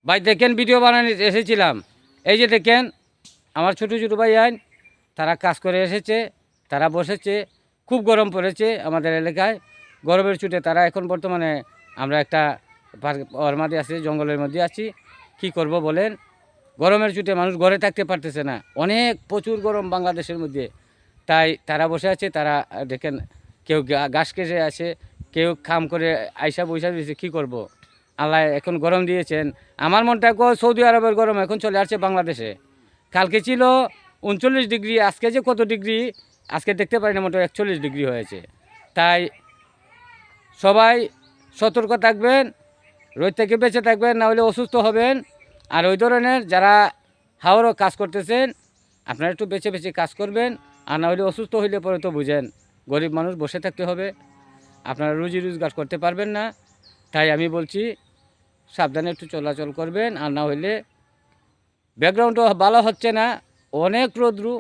ভাই দেখেন ভিডিও বানাতে এসেছিলাম, এই যে দেখেন আমার ছোটো ছোটো ভাই আইন তারা কাজ করে এসেছে, তারা বসেছে, খুব গরম পড়েছে আমাদের এলাকায়। গরমের ছুটে তারা এখন বর্তমানে আমরা একটা ওর মধ্যে আছি, জঙ্গলের মধ্যে আছি। কি করব বলেন, গরমের ছুটে মানুষ ঘরে থাকতে পারতেছে না, অনেক প্রচুর গরম বাংলাদেশের মধ্যে। তাই তারা বসে আছে, তারা দেখেন কেউ ঘাস কেটে আছে, কেউ খাম করে আইসা বৈশা দিয়েছে। কী করব, আল্লাহ এখন গরম দিয়েছেন। আমার মনটা সৌদি আরবের গরম এখন চলে আসছে বাংলাদেশে। কালকে ছিল 39 ডিগ্রি, আজকে যে কত ডিগ্রি আজকে দেখতে পারি না, মোটামুটি 41 ডিগ্রি হয়েছে। তাই সবাই সতর্ক থাকবেন, রোদ থেকে বেঁচে থাকবেন, না হলে অসুস্থ হবেন। আর ওই ধরনের যারা হাওড়ও কাজ করতেছেন, আপনারা একটু বেছে বেছে কাজ করবেন। আর না হলে অসুস্থ হইলে পরে তো বুঝেন, গরিব মানুষ বসে থাকতে হবে, আপনারা রুজি রোজগার করতে পারবেন না। তাই আমি বলছি সাবধানে একটু চলাচল করবেন। আর না হইলে ব্যাকগ্রাউন্ডও ভালো হচ্ছে না, অনেক রোদ্রু,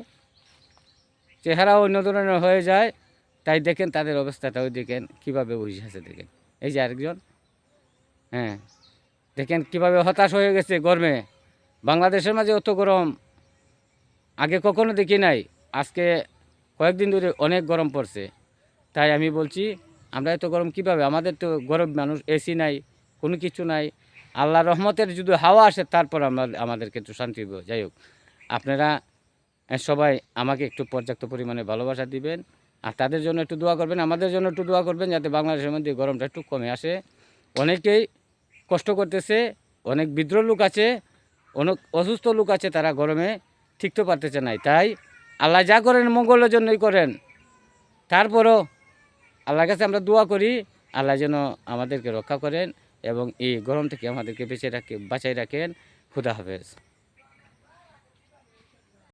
চেহারাও অন্য ধরনের হয়ে যায়। তাই দেখেন তাদের অবস্থাটা, ওই দেখেন কীভাবে বসে আছে, দেখেন এই যে আরেকজন, হ্যাঁ দেখেন কীভাবে হতাশ হয়ে গেছে গরমে। বাংলাদেশের মাঝে অত গরম আগে কখনো দেখি নাই, আজকে কয়েকদিন ধরে অনেক গরম পড়ছে। তাই আমি বলছি আমরা এত গরম কীভাবে, আমাদের তো গরম মানুষ, এসি নাই, কোনো কিছু নাই। আল্লাহ রহমতের যদি হাওয়া আসে তারপর আমাদেরকে একটু শান্তি হবে। যাই হোক, আপনারা সবাই আমাকে একটু পর্যাপ্ত পরিমাণে ভালোবাসা দিবেন, আর তাদের জন্য একটু দোয়া করবেন, আমাদের জন্য একটু দোয়া করবেন, যাতে বাংলাদেশের মধ্যে গরমটা একটু কমে আসে। অনেকেই কষ্ট করতেছে, অনেক বিদ্রোহ লোক আছে, অনেক অসুস্থ লোক আছে, তারা গরমে ঠিকতে পারতেছে না। তাই আল্লাহ যা করেন মঙ্গলের জন্যই করেন। তারপরও আল্লাহর কাছে আমরা দোয়া করি, আল্লাহ যেন আমাদেরকে রক্ষা করেন এবং এই গরম থেকে আমাদেরকে বাঁচাই রাখেন। খুদা হাফেজ।